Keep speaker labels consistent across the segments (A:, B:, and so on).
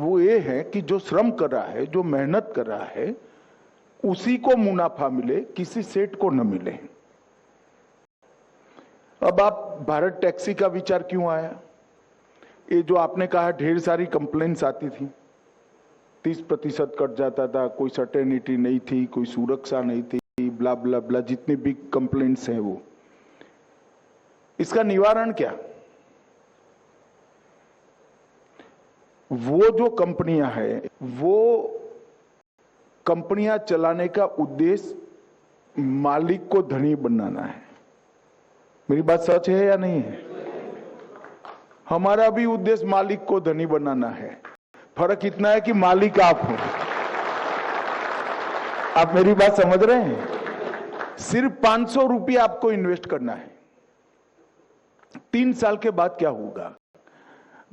A: वो ये है कि जो श्रम कर रहा है, जो मेहनत कर रहा है, उसी को मुनाफा मिले, किसी सेठ को न मिले। अब आप भारत टैक्सी का विचार क्यों आया? ये जो आपने कहा ढेर सारी कंप्लेंट्स आती थी, 30% कट जाता था, कोई सर्टेनिटी नहीं थी, कोई सुरक्षा नहीं थी, ब्ला ब्ला ब्ला, जितनी भी कंप्लेंट्स हैं वो, इसका निवारण क्या? वो जो कंपनियां हैं, वो कंपनियां चलाने का उद्देश्य मालिक को धनी बनाना है। मेरी बात सच है या नहीं है? हमारा भी उद्देश्य मालिक को धनी बनाना है। फर्क इतना है कि मालिक आप हो। आप मेरी बात समझ रहे हैं? सिर्फ 500 रुपये आपको इन्वेस्ट करना है। 3 साल के बाद क्या होगा?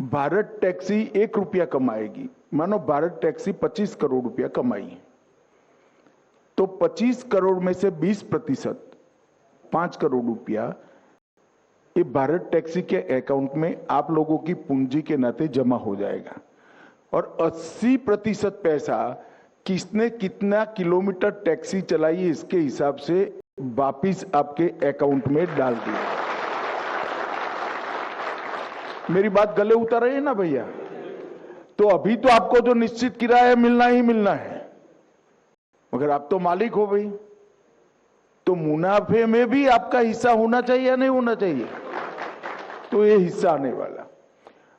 A: भारत टैक्सी 1 रुपया कमाएगी। मानो भारत टैक्सी 25 करोड़ रुपया कमाई, तो 25 करोड़ में से 20%, 5 करोड़ रुपया, ये भारत टैक्सी के अकाउंट में आप लोगों की पूंजी के नाते जमा हो जाएगा। और 80% पैसा किसने कितना किलोमीटर टैक्सी चलाई इसके हिसाब से वापिस आपके अकाउंट में डाल दिया। मेरी बात गले उतर रही है ना भैया? तो अभी तो आपको जो निश्चित किराया मिलना ही मिलना है, मगर आप तो मालिक हो भाई, तो मुनाफे में भी आपका हिस्सा होना चाहिए या नहीं होना चाहिए? तो ये हिस्सा आने वाला,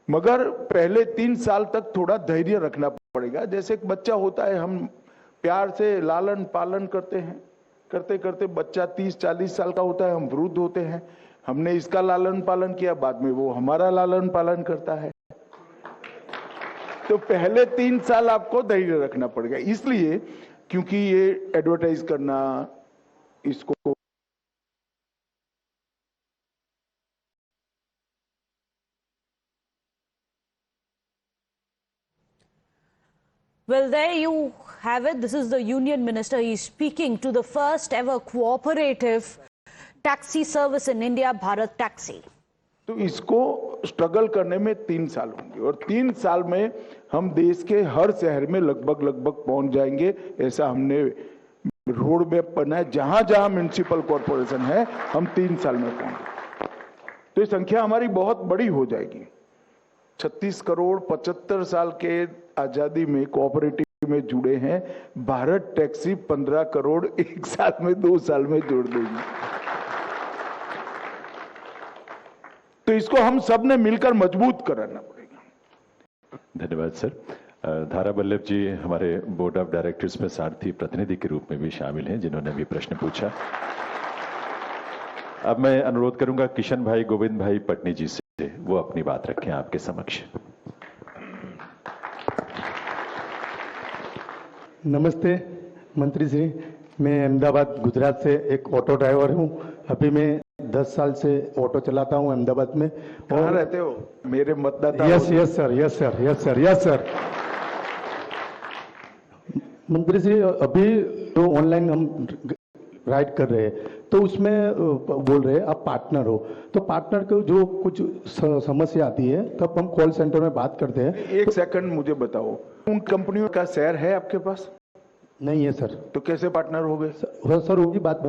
A: मगर पहले 3 साल तक थोड़ा धैर्य रखना पड़ेगा। जैसे एक बच्चा होता है, हम प्यार से लालन पालन करते हैं, करते करते बच्चा 30-40 साल का होता है, हम वृद्ध होते हैं, हमने इसका लालन पालन किया, बाद में वो हमारा लालन पालन करता है। तो पहले 3 साल आपको धैर्य रखना पड़ेगा, इसलिए क्योंकि ये एडवर्टाइज करना, इसको
B: Well, there you have it. This is the Union Minister. He's speaking to the first ever cooperative taxi service in India, Bharat Taxi.
A: तो इसको स्ट्रगल करने में 3 साल होंगे, और 3 साल में हम देश के हर शहर में लगभग पहुंच जाएंगे। ऐसा हमने रोड मैप बनाया, जहां जहां म्युनिसिपल कॉर्पोरेशन है हम 3 साल में पहुंचे, तो ये संख्या हमारी बहुत बड़ी हो जाएगी। 36 करोड़ 75 साल के आजादी में कोऑपरेटिव में जुड़े हैं, भारत टैक्सी 15 करोड़ 1 साल में 2 साल में जोड़ देगी। तो इसको हम सब ने मिलकर मजबूत कराना पड़ेगा।
C: धन्यवाद सर। धारा वल्लभ जी हमारे बोर्ड ऑफ डायरेक्टर्स में सारथी प्रतिनिधि के रूप में भी शामिल हैं, जिन्होंने भी प्रश्न पूछा। अब मैं अनुरोध करूंगा किशन भाई गोविंद भाई पटनी जी से, वो अपनी बात रखें आपके समक्ष।
D: नमस्ते मंत्री जी, मैं अहमदाबाद गुजरात से एक ऑटो ड्राइवर हूं। अभी मैं 10 साल से ऑटो चलाता हूं अहमदाबाद में।
A: कहाँ रहते हो? मेरे मतदाता।
D: Yes sir. मंत्री जी, अभी जो ऑनलाइन हम राइड कर रहे हैं, तो उसमें बोल रहे हैं आप पार्टनर हो, तो पार्टनर को जो कुछ समस्या आती है तब हम कॉल सेंटर में बात करते हैं।
A: एक सेकंड मुझे बताओ, उन कंपनियों का शेयर है आपके पास?
D: नहीं है सर।
A: तो कैसे पार्टनर हो गए?
D: सर वो की बात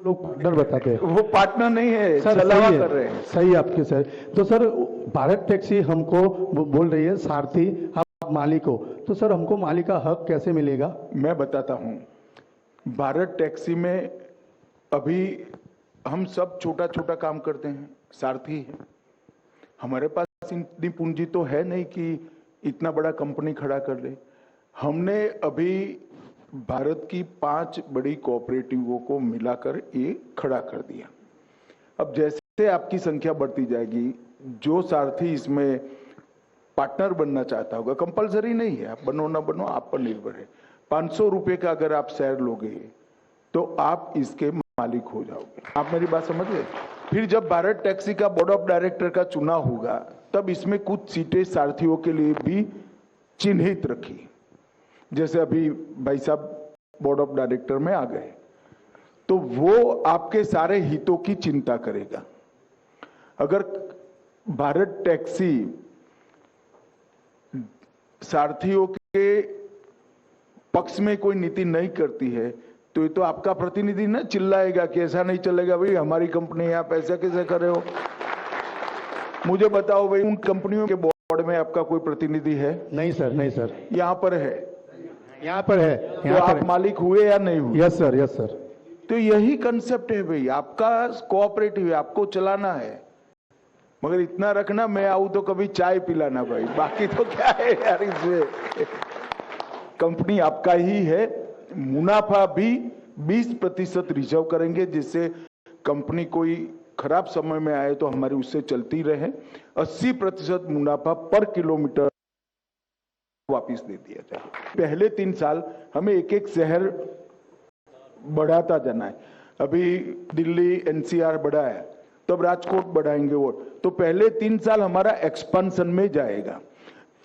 D: लोग पार्टनर बताते हैं,
A: वो पार्टनर नहीं है
D: सर।
A: छलावा कर रहे हैं।
D: सही आपके सर। तो सर भारत टैक्सी हमको बोल रही है सारथी आप मालिक हो, तो सर हमको मालिक का हक कैसे मिलेगा?
A: मैं बताता हूं। भारत टैक्सी में अभी हम सब छोटा छोटा काम करते हैं, सारथी है। हमारे पास इतनी पूंजी तो है नहीं कि इतना बड़ा कंपनी खड़ा कर ले। हमने अभी भारत की 5 बड़ी कोऑपरेटिवों को मिलाकर ये खड़ा कर दिया। अब जैसे आपकी संख्या बढ़ती जाएगी, जो सारथी इसमें पार्टनर बनना चाहता होगा, कंपलसरी नहीं है, आप बनो ना बनो आप पर निर्भर है। 500 रुपए का अगर आप शेयर लोगे तो आप इसके मालिक हो जाओगे। आप मेरी बात समझ गए? फिर जब भारत टैक्सी का बोर्ड ऑफ डायरेक्टर का चुनाव होगा, तब इसमें कुछ सीटें सारथियों के लिए भी चिन्हित रखी। जैसे अभी भाई साहब बोर्ड ऑफ डायरेक्टर में आ गए, तो वो आपके सारे हितों की चिंता करेगा। अगर भारत टैक्सी सारथियों के पक्ष में कोई नीति नहीं करती है तो ये तो आपका प्रतिनिधि ना चिल्लाएगा कि ऐसा नहीं चलेगा भाई, हमारी कंपनी है, आप ऐसा कैसे कर रहे हो। मुझे बताओ भाई, उन कंपनियों के बोर्ड में आपका कोई प्रतिनिधि है?
D: नहीं सर, नहीं सर।
A: यहाँ पर है?
D: यहाँ पर है।
A: तो आप मालिक हुए या नहीं हुए?
D: Yes sir, yes sir.
A: तो यही कंसेप्ट है भाई, आपका कोऑपरेटिव है, आपको चलाना है, मगर इतना रखना मैं आऊं तो कभी चाय पिलाना भाई, बाकी तो क्या है यार इसमें। कंपनी आपका ही है, मुनाफा भी 20% रिजर्व करेंगे जिससे कंपनी कोई खराब समय में आए तो हमारी उससे चलती रहे। 80% मुनाफा पर किलोमीटर वापस दे दिया जाए। पहले 3 साल हमें एक एक शहर बढ़ाता जाना है। अभी दिल्ली एनसीआर बढ़ा है, तब राजकोट बढ़ाएंगे वो, तो पहले 3 साल हमारा एक्सपेंशन में जाएगा।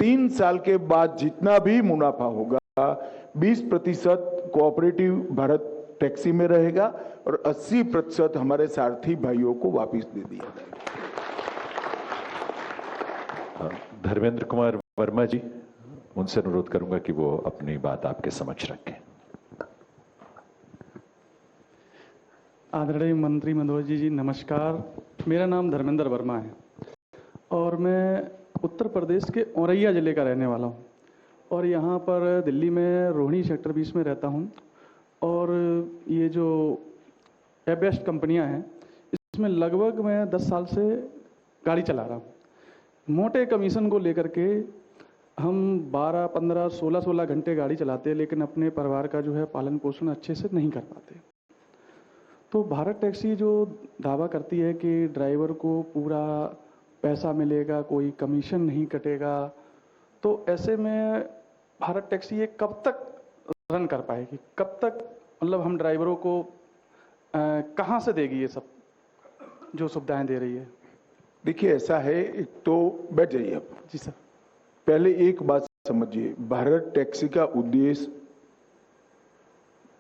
A: 3 साल के बाद जितना भी मुनाफा होगा 20% कोऑपरेटिव भारत टैक्सी में रहेगा और 80% हमारे सारथी भाइयों को वापस दे दिया जाएगा।
C: धर्मेंद्र कुमार वर्मा जी, उनसे अनुरोध करूंगा कि वो अपनी बात आपके समक्ष रखें।
E: आदरणीय मंत्री महोदय जी नमस्कार। मेरा नाम धर्मेंद्र वर्मा है और मैं उत्तर प्रदेश के औरैया ज़िले का रहने वाला हूँ और यहाँ पर दिल्ली में रोहिणी सेक्टर 20 में रहता हूँ। और ये जो एबेस्ट कंपनियाँ हैं इसमें लगभग मैं 10 साल से गाड़ी चला रहा हूँ। मोटे कमीशन को लेकर के हम 12, 15, 16 घंटे गाड़ी चलाते हैं, लेकिन अपने परिवार का जो है पालन पोषण अच्छे से नहीं कर पाते। तो भारत टैक्सी जो दावा करती है कि ड्राइवर को पूरा पैसा मिलेगा, कोई कमीशन नहीं कटेगा, तो ऐसे में भारत टैक्सी ये कब तक रन कर पाएगी? कब तक मतलब हम ड्राइवरों को कहाँ से देगी ये सब जो सुविधाएं दे रही है?
A: देखिए ऐसा है, एक तो बैठ जाइए आप।
E: जी सर।
A: पहले एक बात समझिए, भारत टैक्सी का उद्देश्य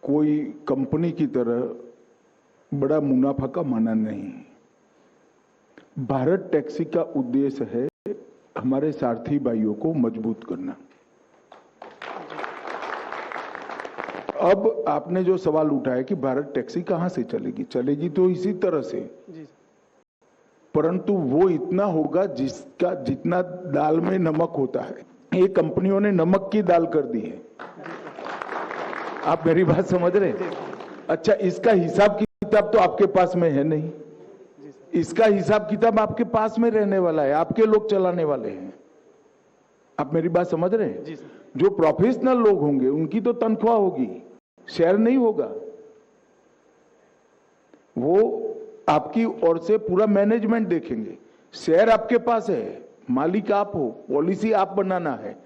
A: कोई कंपनी की तरह बड़ा मुनाफा कमाना नहीं। भारत टैक्सी का उद्देश्य है हमारे सारथी भाइयों को मजबूत करना। अब आपने जो सवाल उठाया कि भारत टैक्सी कहां से चलेगी, चलेगी तो इसी तरह से
E: जी।
A: परंतु वो इतना होगा जिसका जितना दाल में नमक होता है। ये कंपनियों ने नमक की दाल कर दी है। आप मेरी बात समझ रहे हैं? अच्छा, इसका हिसाब किताब तो आपके पास में है नहीं। इसका हिसाब किताब आपके पास में रहने वाला है, आपके लोग चलाने वाले हैं। आप मेरी बात समझ रहे हैं?
E: जी सर।
A: जो प्रोफेशनल लोग होंगे उनकी तो तनख्वाह होगी, शेयर नहीं होगा। वो आपकी ओर से पूरा मैनेजमेंट देखेंगे। शेयर आपके पास है, मालिक आप हो, पॉलिसी आप बनाना है।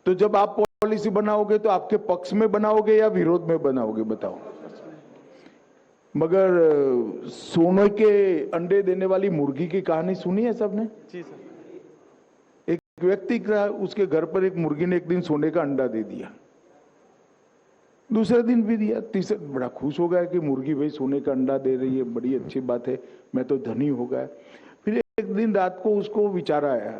A: तो जब आप पॉलिसी बनाओगे तो आपके पक्ष में बनाओगे या विरोध में बनाओगे, बताओ। मगर सोने के अंडे देने वाली मुर्गी की कहानी सुनी है सबने?
E: जी सर।
A: एक व्यक्ति का उसके घर पर एक मुर्गी ने एक दिन सोने का अंडा दे दिया, दूसरे दिन भी दिया, तीसरे बड़ा खुश हो गया कि मुर्गी भाई सोने का अंडा दे रही है, बड़ी अच्छी बात है, मैं तो धनी हो गया। फिर एक दिन रात को उसको विचार आया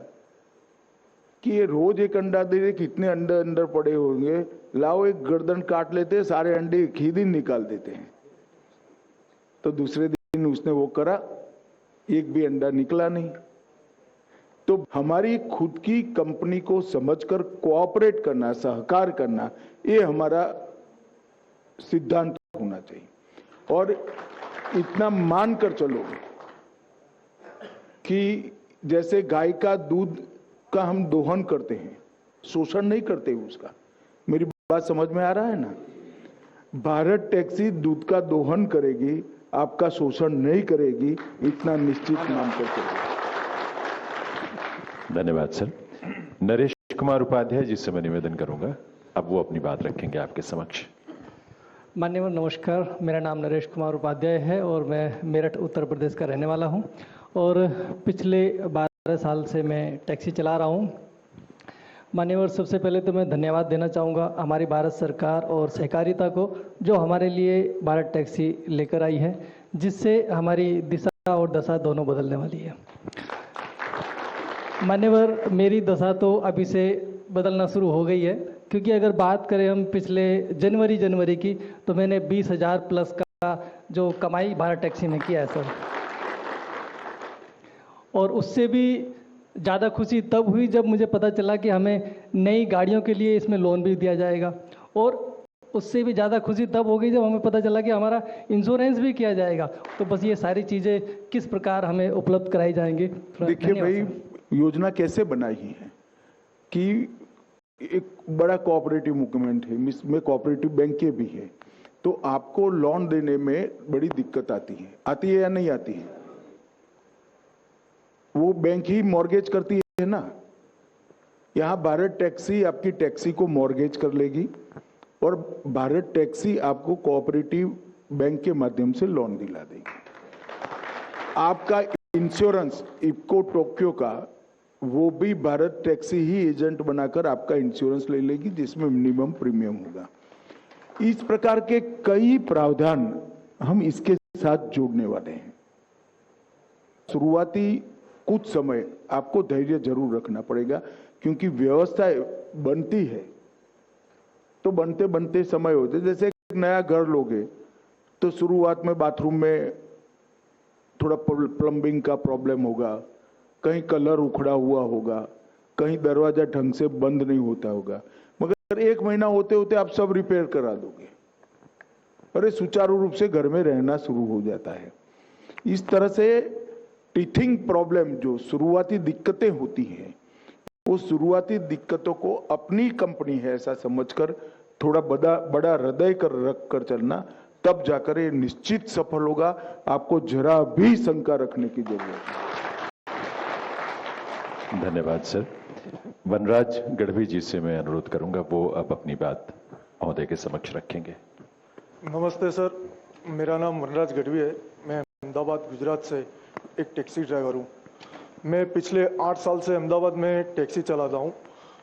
A: कि ये रोज एक अंडा दे रहे, कितने अंडे अंदर पड़े होंगे, लाओ एक गर्दन काट लेते, सारे अंडे एक ही दिन निकाल देते हैं। तो दूसरे दिन उसने वो करा, एक भी अंडा निकला नहीं। तो हमारी खुद की कंपनी को समझकर कोऑपरेट करना, सहकार करना, ये हमारा सिद्धांत होना चाहिए। और इतना मानकर चलो कि जैसे गाय का दूध का हम दोहन करते हैं, शोषण नहीं करते उसका। मेरी बात समझ में आ रहा है ना? भारत टैक्सी दूध का दोहन करेगी, आपका शोषण नहीं करेगी, इतना निश्चित मानकर चलो।
C: धन्यवाद सर। नरेश कुमार उपाध्याय जी से मैं निवेदन करूंगा, अब वो अपनी बात रखेंगे आपके समक्ष।
F: माननीय नमस्कार, मेरा नाम नरेश कुमार उपाध्याय है और मैं मेरठ उत्तर प्रदेश का रहने वाला हूं और पिछले 12 साल से मैं टैक्सी चला रहा हूं। माननीय, सबसे पहले तो मैं धन्यवाद देना चाहूँगा हमारी भारत सरकार और सहकारिता को, जो हमारे लिए भारत टैक्सी लेकर आई है, जिससे हमारी दिशा और दशा दोनों बदलने वाली है। मान्यवर, मेरी दशा तो अभी से बदलना शुरू हो गई है, क्योंकि अगर बात करें हम पिछले जनवरी की, तो मैंने 20,000 प्लस का जो कमाई भारत टैक्सी में किया है सर। और उससे भी ज़्यादा खुशी तब हुई जब मुझे पता चला कि हमें नई गाड़ियों के लिए इसमें लोन भी दिया जाएगा, और उससे भी ज़्यादा खुशी तब हो गई जब हमें पता चला कि हमारा इंश्योरेंस भी किया जाएगा। तो बस ये सारी चीज़ें किस प्रकार हमें उपलब्ध कराई जाएंगी।
A: देखिए भाई, योजना कैसे बनाई है कि एक बड़ा कोऑपरेटिव मूवमेंट है, इसमें कोऑपरेटिव बैंकें भी है, तो आपको लोन देने में बड़ी दिक्कत आती है या नहीं आती है? वो बैंक ही मॉर्गेज करती है ना। यहां भारत टैक्सी आपकी टैक्सी को मॉर्गेज कर लेगी और भारत टैक्सी आपको कोऑपरेटिव बैंक के माध्यम से लोन दिला देगी। आपका इंश्योरेंस इफ्को टोक्यो का, वो भी भारत टैक्सी ही एजेंट बनाकर आपका इंश्योरेंस ले लेगी, जिसमें मिनिमम प्रीमियम होगा। इस प्रकार के कई प्रावधान हम इसके साथ जोड़ने वाले हैं। शुरुआती कुछ समय आपको धैर्य जरूर रखना पड़ेगा, क्योंकि व्यवस्था बनती है तो बनते बनते समय होते। जैसे एक नया घर लोगे तो शुरुआत में बाथरूम में थोड़ा प्लम्बिंग का प्रॉब्लम होगा, कहीं कलर उखड़ा हुआ होगा, कहीं दरवाजा ढंग से बंद नहीं होता होगा, मगर 1 महीना होते होते आप सब रिपेयर करा दोगे, अरे सुचारू रूप से घर में रहना शुरू हो जाता है। इस तरह से टीथिंग प्रॉब्लम, जो शुरुआती दिक्कतें होती हैं, वो शुरुआती दिक्कतों को अपनी कंपनी है ऐसा समझकर थोड़ा बड़ा हृदय कर रख कर चलना, तब जाकर ये निश्चित सफल होगा। आपको जरा भी शंका रखने की जरूरत नहीं।
C: धन्यवाद सर। वनराज गढ़वी जी से मैं अनुरोध करूंगा, वो अब अपनी बात महोदय के समक्ष रखेंगे।
G: नमस्ते सर, मेरा नाम वनराज गढ़वी है। मैं अहमदाबाद गुजरात से एक टैक्सी ड्राइवर हूँ। मैं पिछले 8 साल से अहमदाबाद में टैक्सी चलाता हूँ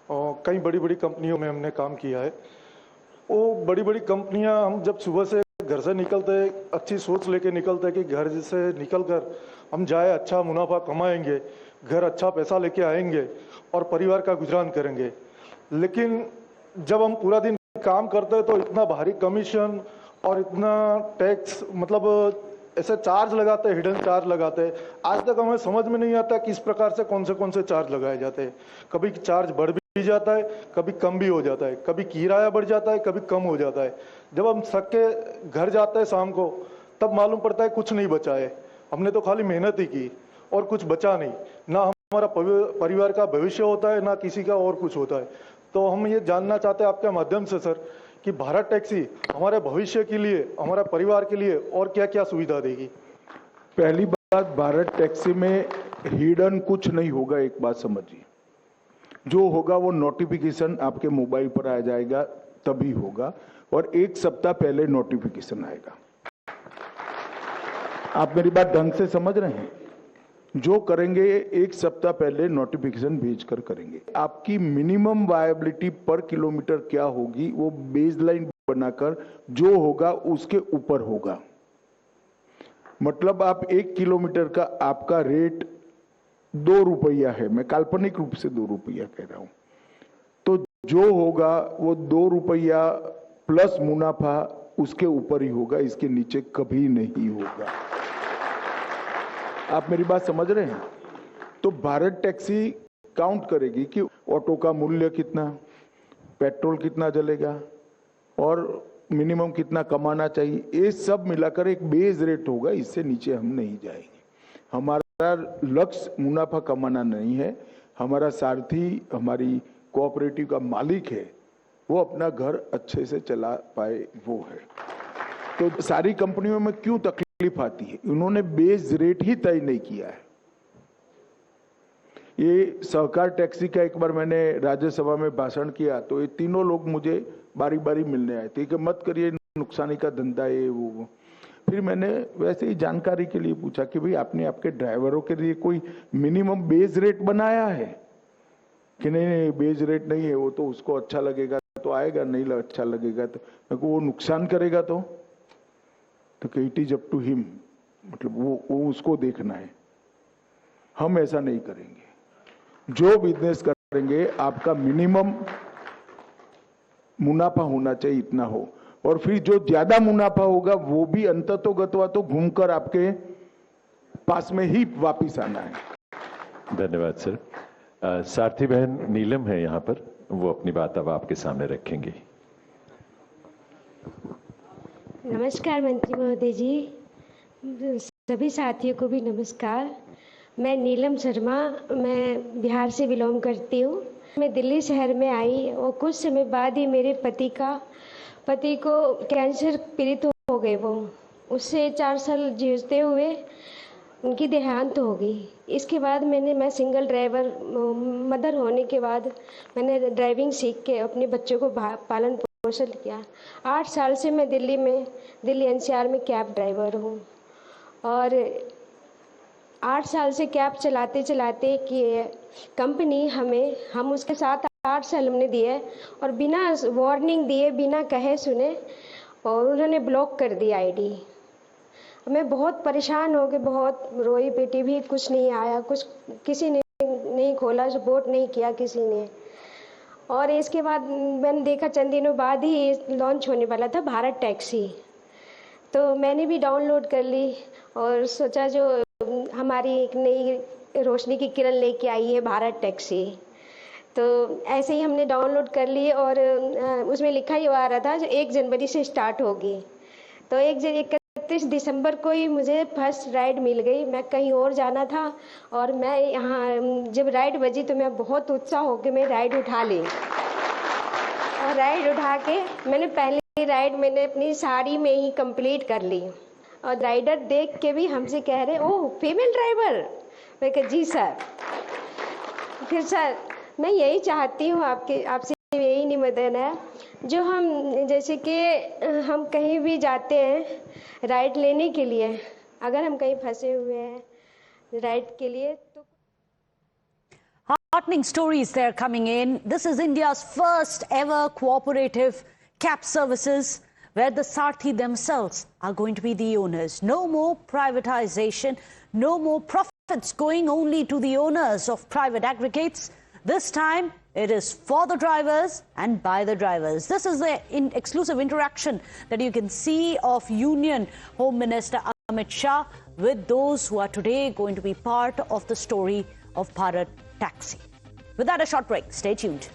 G: और कई बड़ी बड़ी कंपनियों में हमने काम किया है। वो बड़ी बड़ी कंपनियाँ, हम जब सुबह से घर से निकलते हैं, अच्छी सोच लेके निकलते हैं कि घर से निकलकर हम जाए, अच्छा मुनाफा कमाएंगे, घर अच्छा पैसा लेके आएंगे और परिवार का गुजरान करेंगे। लेकिन जब हम पूरा दिन काम करते हैं तो इतना भारी कमीशन और इतना टैक्स, मतलब ऐसे चार्ज लगाते हैं, हिडन चार्ज लगाते हैं। आज तक हमें समझ में नहीं आता किस प्रकार से कौन से चार्ज लगाए जाते हैं। कभी चार्ज बढ़ भी जाता है, कभी कम भी हो जाता है, कभी किराया बढ़ जाता है, कभी कम हो जाता है। जब हम थक के घर जाते हैं शाम को, तब मालूम पड़ता है कुछ नहीं बचा है, हमने तो खाली मेहनत ही की और कुछ बचा नहीं। ना हमारा परिवार का भविष्य होता है, ना किसी का और कुछ होता है। तो हम ये जानना चाहते हैं आपके माध्यम से सर, कि भारत टैक्सी हमारे भविष्य के लिए, हमारे परिवार के लिए और क्या क्या सुविधा देगी।
A: पहली बात, भारत टैक्सी में हिडन कुछ नहीं होगा। एक बात समझिए, जो होगा वो नोटिफिकेशन आपके मोबाइल पर आ जाएगा, तभी होगा, और 1 सप्ताह पहले नोटिफिकेशन आएगा। आप मेरी बात ढंग से समझ रहे हैं? जो करेंगे 1 सप्ताह पहले नोटिफिकेशन भेजकर करेंगे। आपकी मिनिमम वायबिलिटी पर किलोमीटर क्या होगी, वो बेसलाइन बनाकर जो होगा उसके ऊपर होगा। मतलब आप 1 किलोमीटर का आपका रेट 2 रुपया है, मैं काल्पनिक रूप से 2 रुपया कह रहा हूं, तो जो होगा वो 2 रुपया प्लस मुनाफा उसके ऊपर ही होगा, इसके नीचे कभी नहीं होगा। आप मेरी बात समझ रहे हैं? तो भारत टैक्सी काउंट करेगी कि ऑटो का मूल्य कितना, पेट्रोल कितना जलेगा और मिनिमम कितना कमाना चाहिए, ये सब मिलाकर एक बेस रेट होगा। इससे नीचे हम नहीं जाएंगे। हमारा लक्ष्य मुनाफा कमाना नहीं है। हमारा सारथी, हमारी कोऑपरेटिव का मालिक है, वो अपना घर अच्छे से चला पाए, वो है। तो सारी कंपनियों में क्यों तकलीफ आती है? उन्होंने बेस रेट ही तय नहीं किया है। ये सहकार टैक्सी का एक बार मैंने राज्यसभा में भाषण किया, तो ये तीनों लोग मुझे बारी बारी मिलने आए थे कि मत करिए, नुकसानी का धंधा है वो। फिर मैंने वैसे ही जानकारी के लिए पूछा कि भाई आपने आपके ड्राइवरों के लिए कोई मिनिमम बेस रेट बनाया है कि नहीं? बेस रेट नहीं है, वो तो उसको अच्छा लगेगा तो आएगा, नहीं अच्छा लगेगा तो वो नुकसान करेगा तो it is up to him, मतलब वो उसको देखना है। हम ऐसा नहीं करेंगे। जो बिजनेस करेंगे, आपका मिनिमम मुनाफा होना चाहिए, इतना हो, और फिर जो ज्यादा मुनाफा होगा वो भी अंततोगत्वा तो घूमकर आपके पास में ही वापिस आना है।
C: धन्यवाद सर। सारथी बहन नीलम है यहाँ पर, वो अपनी बात अब आपके सामने रखेंगी।
H: नमस्कार मंत्री महोदय जी, सभी साथियों को भी नमस्कार। मैं नीलम शर्मा, मैं बिहार से बिलोंग करती हूँ। मैं दिल्ली शहर में आई और कुछ समय बाद ही मेरे पति को कैंसर पीड़ित हो गए। वो उससे 4 साल जूझते हुए उनकी देहांत हो गई। इसके बाद मैं सिंगल ड्राइवर मदर होने के बाद मैंने ड्राइविंग सीख के अपने बच्चों को पालन पोषण किया। 8 साल से मैं दिल्ली NCR में कैब ड्राइवर हूँ और 8 साल से कैब चलाते चलाते कि कंपनी हम उसके साथ 8 साल हमने दिए और बिना वार्निंग दिए, बिना कहे सुने, और उन्होंने ब्लॉक कर दी आईडी। मैं बहुत परेशान हो गई, बहुत रोई पीटी भी, कुछ नहीं आया, कुछ किसी ने नहीं खोला, सपोर्ट नहीं किया किसी ने। और इसके बाद मैंने देखा चंद दिनों बाद ही लॉन्च होने वाला था भारत टैक्सी, तो मैंने भी डाउनलोड कर ली और सोचा जो हमारी एक नई रोशनी की किरण लेके आई है भारत टैक्सी, तो ऐसे ही हमने डाउनलोड कर ली और उसमें लिखा ही आ रहा था जो 1 जनवरी से स्टार्ट होगी। तो 31 दिसंबर को ही मुझे फर्स्ट राइड मिल गई। मैं कहीं और जाना था और मैं यहाँ जब राइड बजी तो मैं बहुत उत्साह होकर मैं राइड उठा ली और राइड उठा के पहली राइड मैंने अपनी साड़ी में ही कंप्लीट कर ली। और राइडर देख के भी हमसे कह रहे, ओह फीमेल ड्राइवर। मैं कहा जी सर। फिर सर मैं यही चाहती हूँ आपसे यही निवेदन है, जो हम जैसे कि हम कहीं भी जाते हैं राइड लेने के लिए, अगर हम कहीं फंसे हुए हैं राइड के लिए तो
B: Heartening stories there coming in. This is India's first ever cooperative cab services where the Sarthi themselves are going to be the owners. No more privatization, no more profits going only to the owners of private aggregates. This time it is for the drivers and by the drivers. This is the exclusive interaction that you can see of Union Home Minister Amit Shah with those who are today going to be part of the story of Bharat Taxi. With that, a short break. Stay tuned.